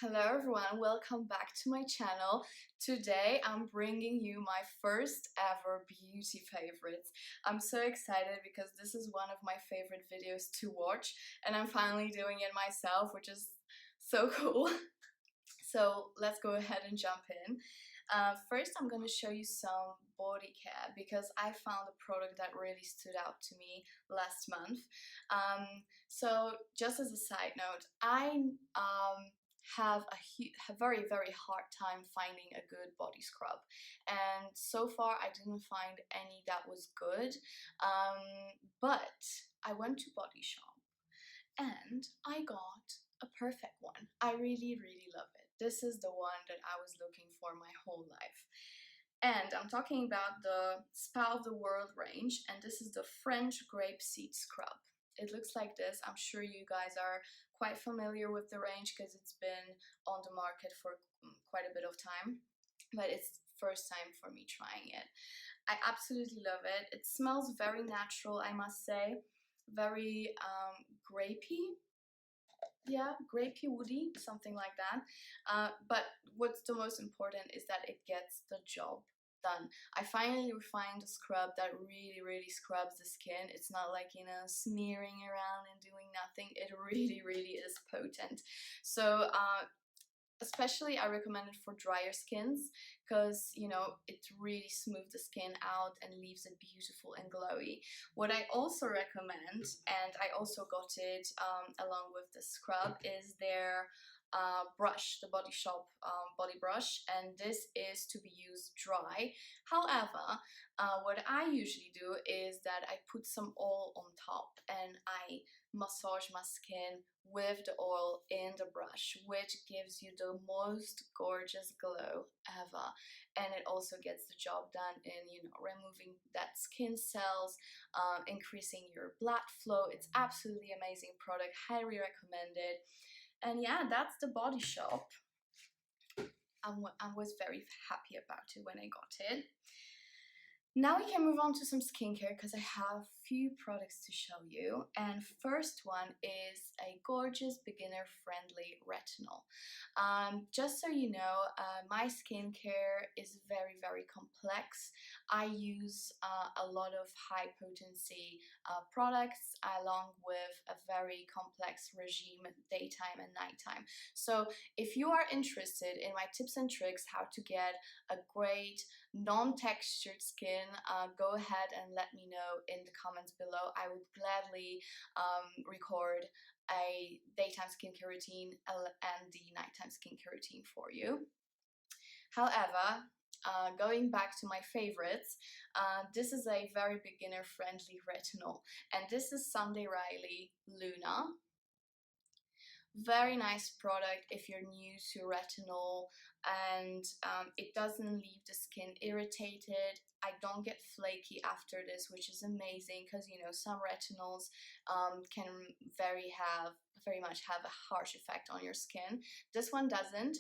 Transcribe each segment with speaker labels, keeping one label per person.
Speaker 1: Hello everyone, welcome back to my channel. Today I'm bringing you my first ever beauty favorites. I'm so excited because this is one of my favorite videos to watch and I'm finally doing it myself, which is so cool. So let's go ahead and jump in. First I'm going to show you some body care because I found a product that really stood out to me last month. So just as a side note, I have a very hard time finding a good body scrub, and so far I didn't find any that was good, but I went to Body Shop and I got a perfect one. I really love it. This is the one that I was looking for my whole life. And I'm talking about the Spa of the World range, and this is the French Grape Seed Scrub. It looks like this. I'm sure you guys are quite familiar with the range because it's been on the market for quite a bit of time, but it's first time for me trying it. I absolutely love it. It smells very natural, I must say. Very grapey. Yeah, grapey, woody, something like that. But what's the most important is that it gets the job done. I finally refined a scrub that really scrubs the skin. It's not like, you know, smearing around and doing nothing. It really is potent. So especially I recommend it for drier skins because, you know, it really smooths the skin out and leaves it beautiful and glowy. What I also recommend, and I also got it along with the scrub, is their brush, the Body Shop body brush, and this is to be used dry. However, what I usually do is that I put some oil on top and I massage my skin with the oil in the brush, which gives you the most gorgeous glow ever, and it also gets the job done in, you know, removing dead skin cells, increasing your blood flow. It's absolutely amazing product, highly recommended. And yeah, that's the Body Shop. I was very happy about it when I got it. Now we can move on to some skincare because I have a few products to show you. And first one is a gorgeous beginner-friendly retinol. Just so you know, my skincare is very complex. I use a lot of high-potency products along with a very complex regime daytime and nighttime. So if you are interested in my tips and tricks how to get a great non-textured skin, go ahead and let me know in the comments below. I would gladly record a daytime skincare routine and the nighttime skincare routine for you. However, going back to my favorites, this is a very beginner friendly retinol, and this is Sunday Riley Luna. Very nice product if you're new to retinol, and it doesn't leave the skin irritated. I don't get flaky after this, which is amazing because, you know, some retinols can very much have a harsh effect on your skin. This one doesn't,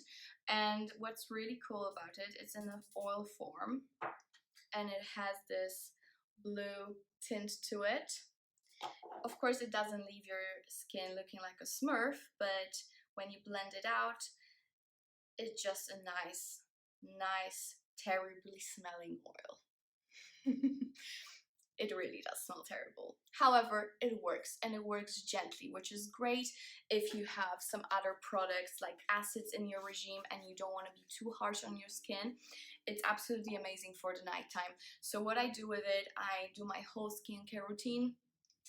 Speaker 1: and what's really cool about it, it's in an oil form and it has this blue tint to it. Of course, it doesn't leave your skin looking like a smurf, but when you blend it out, it's just a nice, terribly smelling oil. It really does smell terrible. However, it works, and it works gently, which is great if you have some other products like acids in your regime and you don't want to be too harsh on your skin. It's absolutely amazing for the nighttime. So what I do with it, I do my whole skincare routine,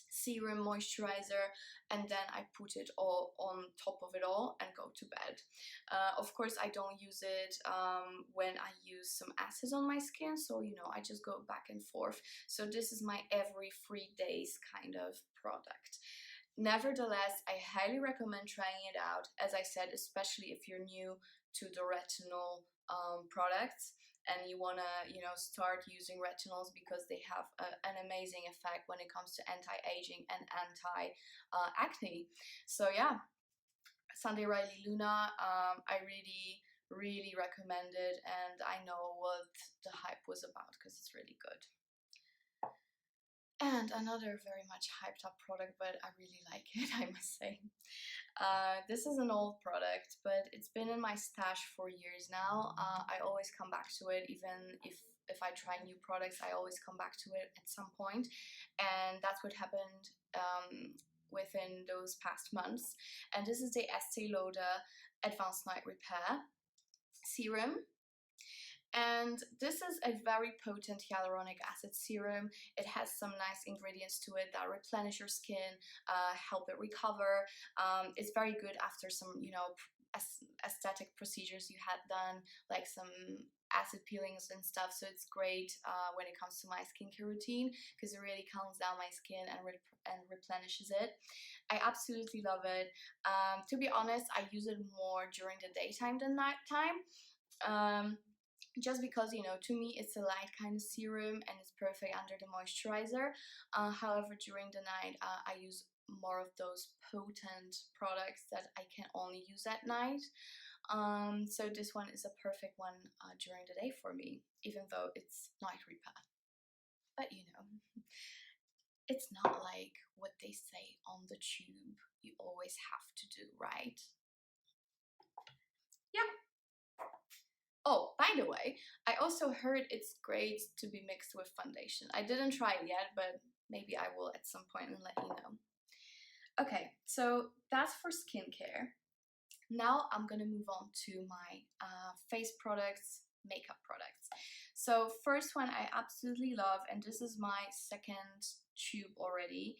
Speaker 1: serum, moisturizer, and then I put it all on top of it all and go to bed. Of course, I don't use it when I use some acid on my skin, so, you know, I just go back and forth. So this is my every 3 days kind of product. Nevertheless, I highly recommend trying it out, as I said, especially if you're new to the retinol products and you want to, you know, start using retinols because they have an amazing effect when it comes to anti-aging and anti-acne. So yeah, Sunday Riley Luna, I really recommend it, and I know what the hype was about because it's really good. And another very much hyped up product, but I really like it, I must say. This is an old product, but it's it's been in my stash for years now. I always come back to it, even if I try new products, I always come back to it at some point, and that's what happened within those past months. And this is the Estee Lauder Advanced Night Repair Serum. And this is a very potent hyaluronic acid serum. It has some nice ingredients to it that replenish your skin, help it recover. It's very good after some, you know, aesthetic procedures you had done, like some acid peelings and stuff. So it's great when it comes to my skincare routine, because it really calms down my skin and replenishes it. I absolutely love it. To be honest, I use it more during the daytime than nighttime. Just because, you know, to me it's a light kind of serum and it's perfect under the moisturizer. However, during the night I use more of those potent products that I can only use at night. So this one is a perfect one during the day for me, even though it's night repair. But you know, it's not like what they say on the tube you always have to do, right? Yeah. Oh, by the way, I also heard it's great to be mixed with foundation. I didn't try it yet, but maybe I will at some point and let you know. Okay, so that's for skincare. Now I'm gonna move on to my face products, makeup products. So first one I absolutely love, and this is my second tube already.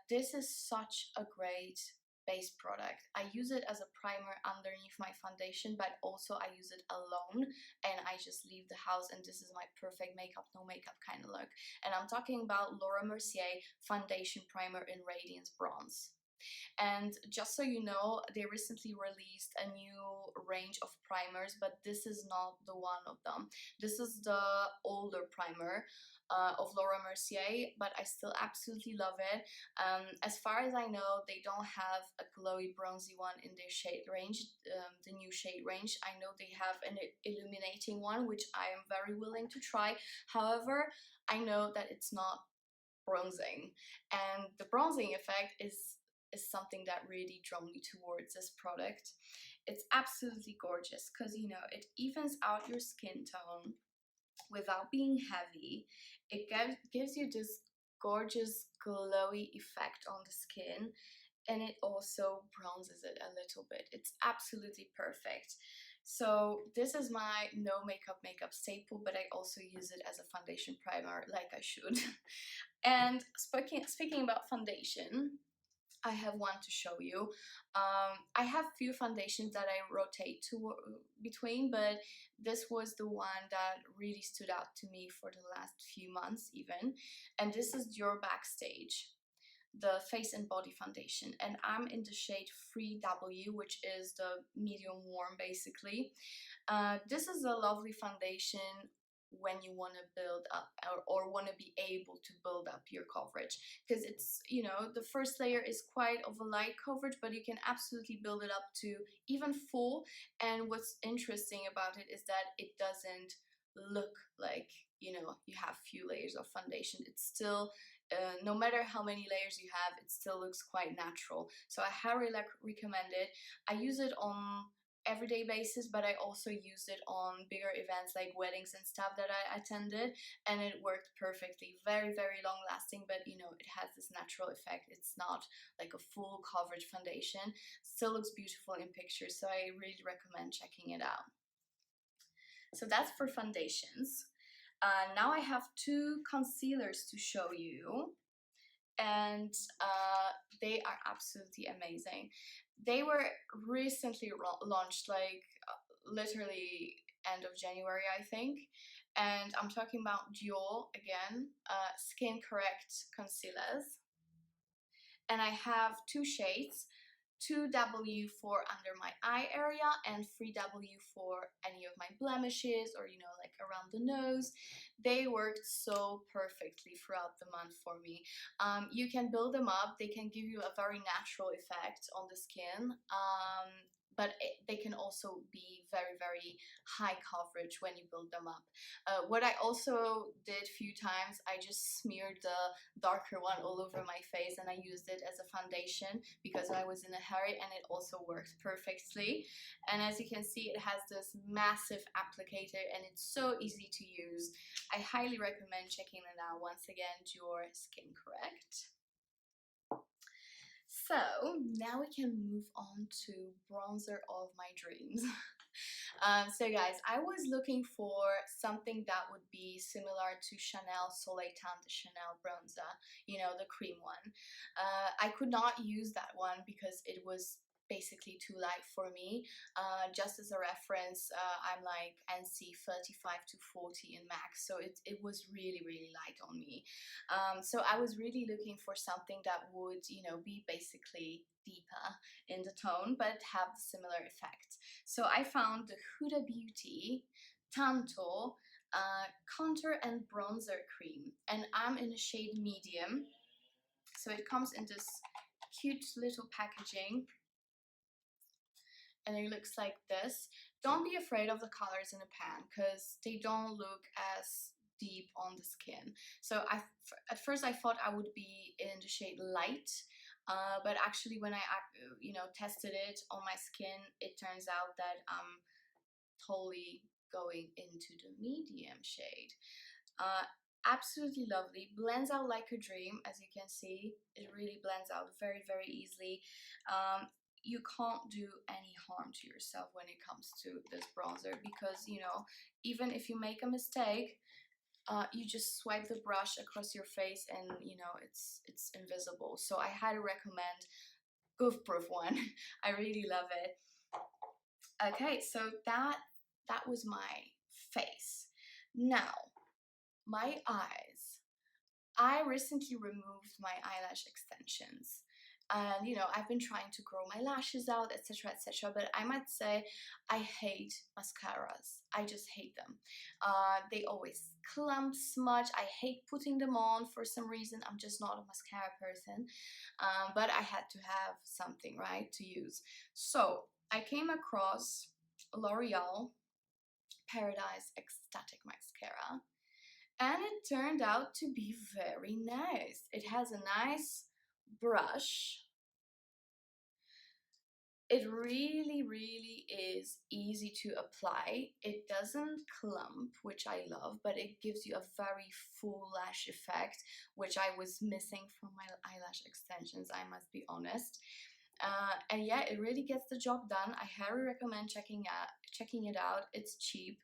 Speaker 1: This is such a great base product. I use it as a primer underneath my foundation, but also I use it alone and I just leave the house, and this is my perfect makeup, no makeup kind of look. And I'm talking about Mercier foundation primer in Radiance Bronze. And just so you know, they recently released a new range of primers, but this is not the one of them. This is the older primer of Mercier, but I still absolutely love it. As far as I know, they don't have a glowy bronzy one in their shade range, the new shade range. I know they have an illuminating one, which I am very willing to try. However, I know that it's not bronzing, and the bronzing effect is something that really drew me towards this product. It's absolutely gorgeous because, you know, it evens out your skin tone without being heavy. It gives you this gorgeous glowy effect on the skin, and it also bronzes it a little bit. It's absolutely perfect. So this is my no makeup staple, but I also use it as a foundation primer like I should. And speaking about foundation, I have one to show you. I have few foundations that I rotate between, but this was the one that really stood out to me for the last few months even. And this is Dior Backstage, the face and body foundation, and I'm in the shade 3W, which is the medium warm basically. This is a lovely foundation when you want to build up or want to be able to build up your coverage, because it's, you know, the first layer is quite of a light coverage, but you can absolutely build it up to even full. And what's interesting about it is that it doesn't look like, you know, you have few layers of foundation. It's still no matter how many layers you have, it still looks quite natural. So I highly recommend it. I use it on everyday basis, but I also used it on bigger events like weddings and stuff that I attended, and it worked perfectly. Very, very long lasting, but you know, it has this natural effect. It's not like a full coverage foundation. Still looks beautiful in pictures, so I really recommend checking it out. So that's for foundations. Now I have two concealers to show you, and they are absolutely amazing. They were recently launched, like literally end of January, I think. And I'm talking about Dior again, Skin Correct concealers. And I have two shades. 2W for under my eye area and 3W for any of my blemishes or, you know, like around the nose. They worked so perfectly throughout the month for me. You can build them up. They can give you a very natural effect on the skin. But they can also be very, very high coverage when you build them up. What I also did a few times, I just smeared the darker one all over my face and I used it as a foundation because I was in a hurry, and it also worked perfectly. And as you can see, it has this massive applicator and it's so easy to use. I highly recommend checking it out. Once again, Dior Skin Correct. So now we can move on to bronzer of my dreams. So guys, I was looking for something that would be similar to Chanel Soleil Teint de Chanel bronzer, you know, the cream one. I could not use that one because it was basically too light for me. Just as a reference, I'm like NC 35 to 40 in MAC, so it was really, really light on me. So I was really looking for something that would, you know, be basically deeper in the tone but have the similar effect. So I found the Huda Beauty Tantour contour and bronzer cream, and I'm in a shade medium. So it comes in this cute little packaging and it looks like this. Don't be afraid of the colors in a pan because they don't look as deep on the skin. So at first I thought I would be in the shade light, but actually when I tested it on my skin, it turns out that I'm totally going into the medium shade. Absolutely lovely, blends out like a dream. As you can see, it really blends out very, very easily. You can't do any harm to yourself when it comes to this bronzer because, you know, even if you make a mistake, you just swipe the brush across your face and, you know, it's invisible. So I highly recommend Goof Proof one. I really love it. Okay, so that was my face. Now, my eyes. I recently removed my eyelash extensions. And you know, I've been trying to grow my lashes out, etc, etc, but I might say I hate mascaras. I just hate them. They always clump, smudge. I hate putting them on for some reason. I'm just not a mascara person, but I had to have something, right, to use. So I came across L'Oreal Paradise Extatic Mascara, and it turned out to be very nice. It has a nice brush. It really, really is easy to apply. It doesn't clump, which I love, but it gives you a very full lash effect, which I was missing from my eyelash extensions, I must be honest. And yeah, it really gets the job done. I highly recommend checking it out. It's cheap.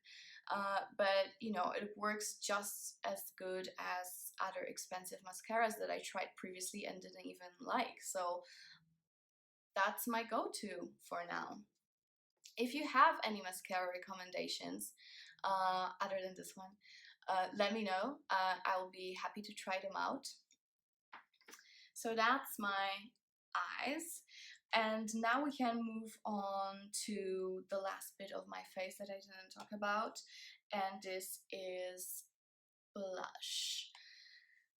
Speaker 1: But you know, it works just as good as other expensive mascaras that I tried previously and didn't even like. So that's my go-to for now. If you have any mascara recommendations other than this one, let me know. I will be happy to try them out. So that's my eyes. And now we can move on to the last bit of my face that I didn't talk about, and this is blush.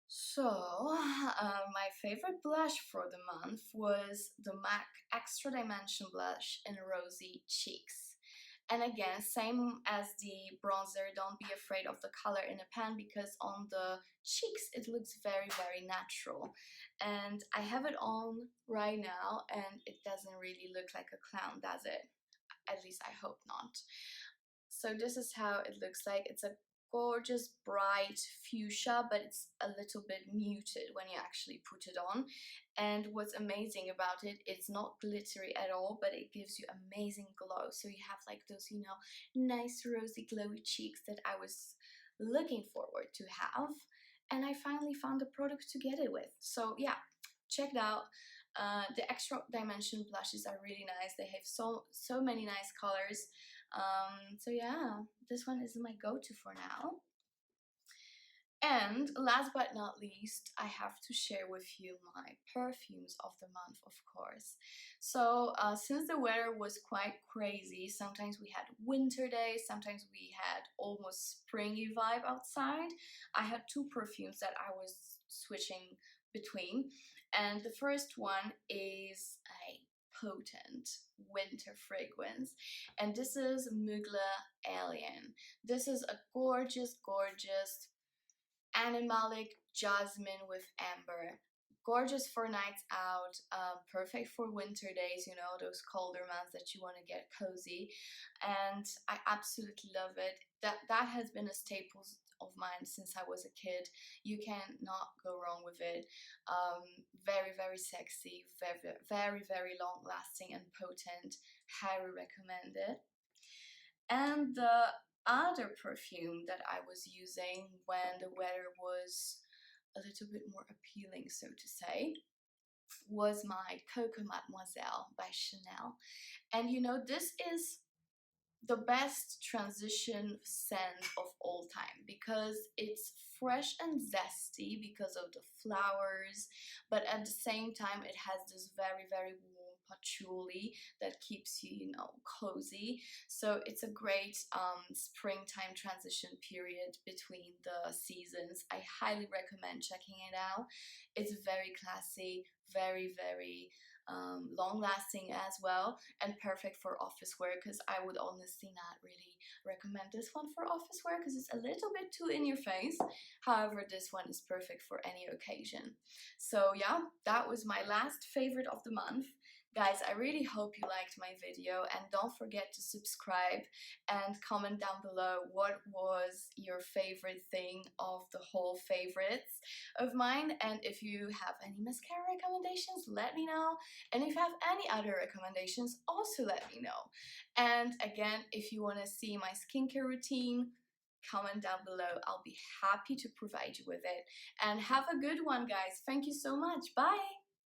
Speaker 1: So my favorite blush for the month was the MAC Extra Dimension blush in Rosy Cheeks. And again, same as the bronzer, don't be afraid of the color in a pan because on the cheeks it looks very, very natural. And I have it on right now and it doesn't really look like a clown, does it? At least I hope not. So this is how it looks like. It's a gorgeous bright fuchsia, but it's a little bit muted when you actually put it on. And what's amazing about it, it's not glittery at all, but it gives you amazing glow. So you have like those, you know, nice rosy glowy cheeks that I was looking forward to have, and I finally found the product to get it with. So yeah, check it out. The Extra Dimension blushes are really nice. They have so many nice colors. So yeah, this one is my go-to for now. And last but not least, I have to share with you my perfumes of the month, of course. So since the weather was quite crazy, sometimes we had winter days, sometimes we had almost springy vibe outside, I had two perfumes that I was switching between. And the first one is a potent winter fragrance, and this is Mugler Alien. This is a gorgeous, gorgeous animalic jasmine with amber. Gorgeous for nights out, perfect for winter days, you know, those colder months that you want to get cozy. And I absolutely love it. That has been a staple of mine since I was a kid. You cannot go wrong with it. Very, very sexy, very, very, very long lasting and potent. Highly recommend it. And the other perfume that I was using when the weather was a little bit more appealing, so to say, was my Coco Mademoiselle by Chanel. And you know, this is the best transition scent of all time because it's fresh and zesty because of the flowers, but at the same time it has this very, very warm patchouli that keeps you, you know, cozy. So it's a great springtime transition period between the seasons. I highly recommend checking it out. It's very classy, very, very long lasting as well, and perfect for office wear, because I would honestly not really recommend this one for office wear because it's a little bit too in your face. However, this one is perfect for any occasion. So yeah, that was my last favorite of the month. Guys, I really hope you liked my video, and don't forget to subscribe and comment down below what was your favorite thing of the whole favorites of mine. And if you have any mascara recommendations, let me know. And if you have any other recommendations, also let me know. And again, if you want to see my skincare routine, comment down below. I'll be happy to provide you with it. And have a good one, guys. Thank you so much. Bye!